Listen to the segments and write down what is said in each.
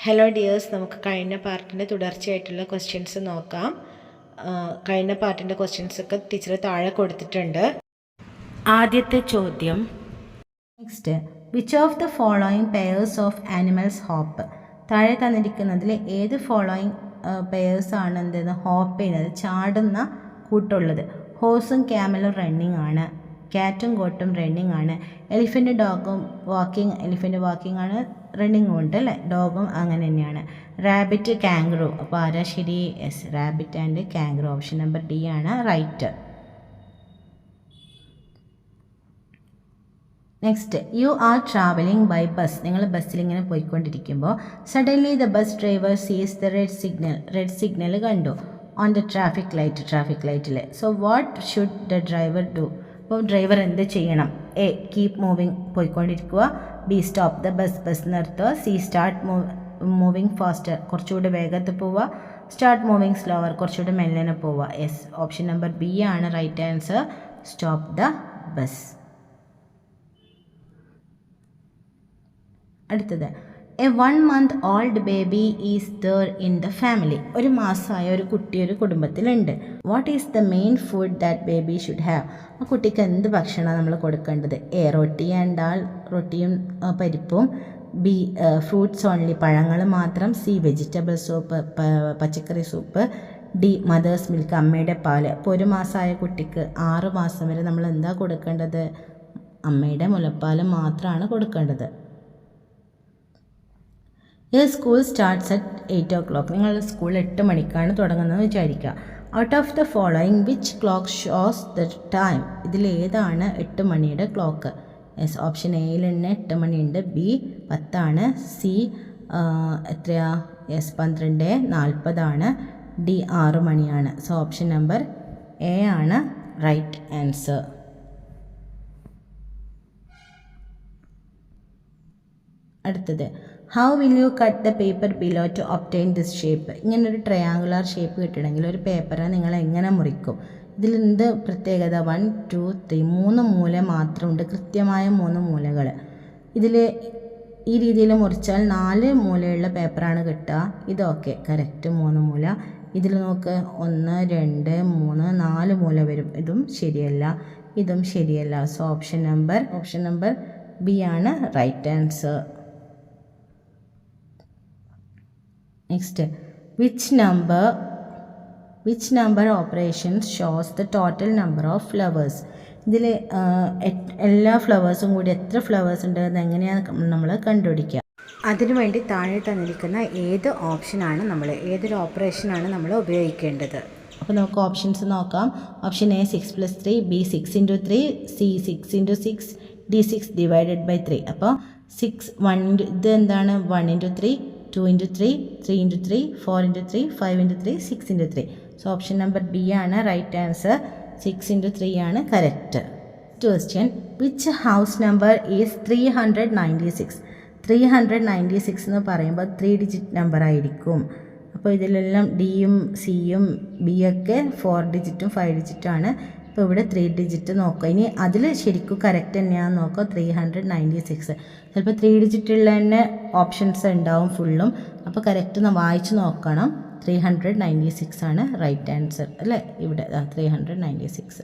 Hello dears, നമുക്ക് കഴിഞ്ഞ പാർട്ടിൻ്റെ തുടർച്ചയായിട്ടുള്ള ക്വസ്റ്റ്യൻസ് നോക്കാം. കഴിഞ്ഞ പാർട്ടിൻ്റെ ക്വസ്റ്റ്യൻസൊക്കെ ടീച്ചർ താഴെ കൊടുത്തിട്ടുണ്ട്. ആദ്യത്തെ ചോദ്യം, next, which of the following pairs of animals hop? താഴെ തന്നിരിക്കുന്നതിൽ ഏത് ഫോളോയിങ് പെയേഴ്സാണ് എന്തെന്ന് ഹോപ്പ് ചെയ്യുന്നത്, ചാടുന്ന കൂട്ടുള്ളത്? ഹോഴ്സും ക്യാമലും റണ്ണിങ് ആണ്, ക്യാറ്റും ഗോട്ടും റണ്ണിങ് ആണ്, എലിഫൻറ്റും ഡോഗും വാക്കിംഗ്, എലിഫൻറ്റ് വാക്കിംഗ് ആണ്, റണ്ണിങ്ങും ഉണ്ട് അല്ലേ, ഡോഗും അങ്ങനെ തന്നെയാണ്. റാബിറ്റ് കാംഗ്രൂ, അപ്പോൾ ആരാ ശരി? Yes, rabbit and kangaroo. Option number D ആണ് right. Next, you are travelling by bus. നിങ്ങൾ ബസ്സിൽ ഇങ്ങനെ പോയിക്കൊണ്ടിരിക്കുമ്പോൾ suddenly the bus driver sees the red signal കണ്ടു ഓൺ ദ ട്രാഫിക് ലൈറ്റിൽ. So what should the driver do? അപ്പോൾ driver എന്ത് ചെയ്യണം? എ, കീപ് മൂവിങ്, പോയിക്കൊണ്ടിരിക്കുക. ബി, സ്റ്റോപ്പ് ദ ബസ് നിർത്തുക. സി, സ്റ്റാർട്ട് മൂവിങ് ഫാസ്റ്റർ, കുറച്ചുകൂടി വേഗത്തിൽ പോവുക. സ്റ്റാർട്ട് മൂവിങ് സ്ലോവർ, കുറച്ചുകൂടി മെല്ലനെ പോവുക. യെസ്, ഓപ്ഷൻ നമ്പർ ബി ആണ് right answer, stop the bus. അടുത്തത്, a 1 month old baby is there in the family. ഒരു മാസമായ ഒരു കുട്ടി ഒരു കുടുംബത്തിലുണ്ട്. What is the main food that baby should have? ആ കുട്ടിക്ക് എന്ത് ഭക്ഷണമാണ് നമ്മൾ കൊടുക്കേണ്ടത്? എ, റൊട്ടി ആൻഡ് ദാൽ, റൊട്ടിയും പരിപ്പും. ബി, ഫ്രൂട്ട്സ് ഓൺലി, പഴങ്ങൾ മാത്രം. സി, വെജിറ്റബിൾ സൂപ്പ്, പച്ചക്കറി സൂപ്പ്. ഡി, മദേഴ്സ് മിൽക്ക്, അമ്മയുടെ പാല്. അപ്പോൾ ഒരു മാസമായ കുട്ടിക്ക് 6 മാസം വരെ നമ്മൾ എന്താ കൊടുക്കേണ്ടത്? അമ്മയുടെ മുലപ്പാൽ മാത്രമാണ് കൊടുക്കേണ്ടത്. School starts at 8 o'clock. നിങ്ങളുടെ സ്കൂൾ 8 മണിക്കാണ് തുടങ്ങുന്നതെന്ന് വിചാരിക്കുക. Out of the following which clock shows the time? ഇതിലേതാണ് 8 മണിയുടെ ക്ലോക്ക്? യെസ്, ഓപ്ഷൻ എയിൽ തന്നെ 8 മണിയുണ്ട്. ബി, 10 ആണ്. സി, എത്രയാ? യെസ്, 12:40 ഡി, 6 മണിയാണ്. സോ ഓപ്ഷൻ നമ്പർ എ ആണ് റൈറ്റ് ആൻസർ. അടുത്തത്, how will you cut the paper below to obtain this shape? ഇങ്ങനൊരു ട്രയാങ്കുലർ ഷേപ്പ് കിട്ടണമെങ്കിൽ ഒരു പേപ്പറെ നിങ്ങൾ എങ്ങനെ മുറിക്കും? ഇതിൽ എന്ത് പ്രത്യേകത? 1, 2, 3 3 മൂല മാത്രമുണ്ട്, കൃത്യമായ 3 മൂലകൾ. ഇതിൽ ഈ രീതിയിൽ മുറിച്ചാൽ 4 മൂലയുള്ള പേപ്പറാണ് കിട്ടുക. ഇതൊക്കെ കറക്റ്റ് 3 മൂല. ഇതിൽ നോക്ക്, 1, 2, 3, 4 മൂല വരും. ഇതും ശരിയല്ല, ഇതും ശരിയല്ല. സോ ഓപ്ഷൻ നമ്പർ ബി ആണ് right answer. Next, which number operations shows the total number of flowers? ഇതിൽ എല്ലാ ഫ്ലവേഴ്സും കൂടി എത്ര ഫ്ലവേഴ്സ് ഉണ്ട് എന്ന് എങ്ങനെയാണ് നമ്മൾ കണ്ടുപിടിക്കുക? അതിനുവേണ്ടി താഴെ തന്നിരിക്കുന്ന ഏതൊരു ഓപ്പറേഷനാണ് നമ്മൾ ഉപയോഗിക്കേണ്ടത്? അപ്പോൾ നമുക്ക് ഓപ്ഷൻസ് നോക്കാം. Option A 6 + 3, B 6 × 3, C 6 × 6, D 6 / 3. അപ്പോൾ 1 ഇത് എന്താണ്? 1 × 3, 2 × 3, 3 × 3, 4 × 3, 5 × 3, 6 × 3. സോ ഓപ്ഷൻ നമ്പർ ബി ആണ് റൈറ്റ് ആൻസർ. 6 × 3 ആണ് correct. Question, which house number is 396? 396 എന്ന് പറയുമ്പോൾ 3 ഡിജിറ്റ് നമ്പർ ആയിരിക്കും. അപ്പോൾ ഇതിലെല്ലാം ഡിയും സിയും ബി ഒക്കെ 4 ഡിജിറ്റും 5 ഡിജിറ്റാണ്. ഇപ്പോൾ ഇവിടെ 3 ഡിജിറ്റ് നോക്കുക. ഇനി അതിൽ ശരിക്കും കറക്റ്റ് തന്നെയാണെന്ന് നോക്കുക. 396 ചിലപ്പോൾ 3 ഡിജിറ്റുള്ള തന്നെ ഓപ്ഷൻസ് ഉണ്ടാവും ഫുള്ളും. അപ്പോൾ കറക്റ്റ് ഒന്ന് വായിച്ച് നോക്കണം. 396 ആണ് റൈറ്റ് ആൻസർ അല്ലേ? ഇവിടെ 396.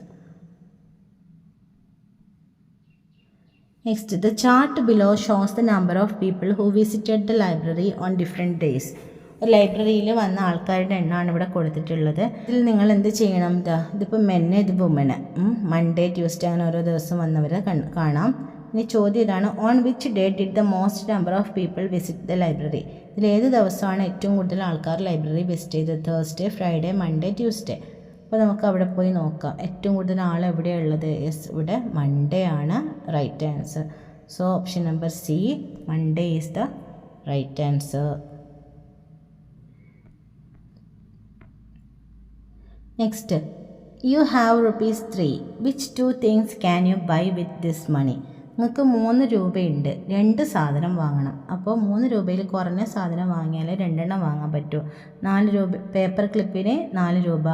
Next, the chart below shows the number of people who visited the library on different days. ഒരു ലൈബ്രറിയിൽ വന്ന ആൾക്കാരുടെ എണ്ണമാണ് ഇവിടെ കൊടുത്തിട്ടുള്ളത്. ഇതിൽ നിങ്ങൾ എന്ത് ചെയ്യണം? ഇതിപ്പോൾ മെന്ന്, ഇത് വുമന്. മൺഡേ, ട്യൂസ്ഡേ അങ്ങനെ ഓരോ ദിവസം വന്നവരെ കാണാം. ഇനി ചോദ്യം ഇതാണ്, on which day did the most number of people visit the library? ഇതിൽ ഏത് ദിവസമാണ് ഏറ്റവും കൂടുതൽ ആൾക്കാർ ലൈബ്രറി വിസിറ്റ് ചെയ്തത്? Thursday, Friday, Monday, Tuesday. അപ്പോൾ നമുക്ക് അവിടെ പോയി നോക്കാം ഏറ്റവും കൂടുതൽ ആൾ എവിടെയുള്ളത്. യെസ്, ഇവിടെ മൺഡേ ആണ് right answer. So option number C, Monday is the right answer. Next, you have ₹3. Which 2 things can you buy with this money? നിങ്ങൾക്ക് 3 രൂപയുണ്ട്, 2 സാധനം വാങ്ങണം. അപ്പോൾ 3 രൂപയിൽ കുറഞ്ഞ സാധനം വാങ്ങിയാൽ 2 എണ്ണം വാങ്ങാൻ പറ്റും. 4 രൂപ പേപ്പർ ക്ലിപ്പിന് 4 രൂപ,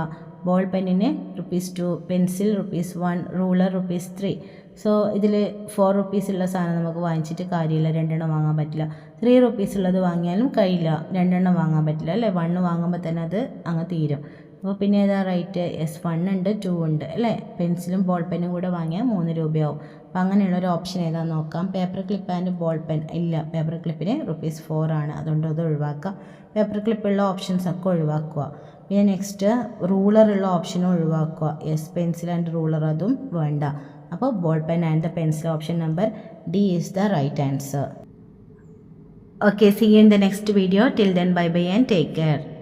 ബോൾ പെന്നിന് ₹2, പെൻസിൽ ₹1, റൂളർ ₹3. സോ ഇതിൽ 4 റുപ്പീസ് ഉള്ള സാധനം നമുക്ക് വാങ്ങിച്ചിട്ട് കാര്യമില്ല, 2 എണ്ണം വാങ്ങാൻ പറ്റില്ല. 3 റുപ്പീസ് ഉള്ളത് വാങ്ങിയാലും കഴിയില്ല, 2 എണ്ണം വാങ്ങാൻ പറ്റില്ല അല്ലേ. 1 വാങ്ങുമ്പോൾ തന്നെ അത് അങ്ങ് തീരും. അപ്പോൾ പിന്നെ ഏതാ റൈറ്റ്? യെസ്, 1 ഉണ്ട്, 2 ഉണ്ട് അല്ലേ. പെൻസിലും ബോൾ പെന്നും കൂടെ വാങ്ങിയാൽ 3 രൂപയാവും. അപ്പോൾ അങ്ങനെയുള്ളൊരു ഓപ്ഷൻ ഏതാണെന്ന് നോക്കാം. Paper clip and ball pen ഇല്ല, പേപ്പർ ക്ലിപ്പിന് ₹4 ആണ്, അതുകൊണ്ട് അത് ഒഴിവാക്കാം. പേപ്പർ ക്ലിപ്പുള്ള ഓപ്ഷൻസ് ഒക്കെ ഒഴിവാക്കുക. പിന്നെ നെക്സ്റ്റ് റൂളറുള്ള ഓപ്ഷനും ഒഴിവാക്കുക. യെസ്, പെൻസിൽ ആൻഡ് റൂളർ അതും വേണ്ട. അപ്പോൾ ball pen and the pencil option number D is the right answer. Okay, see you in the next video. Till then, bye bye and take care.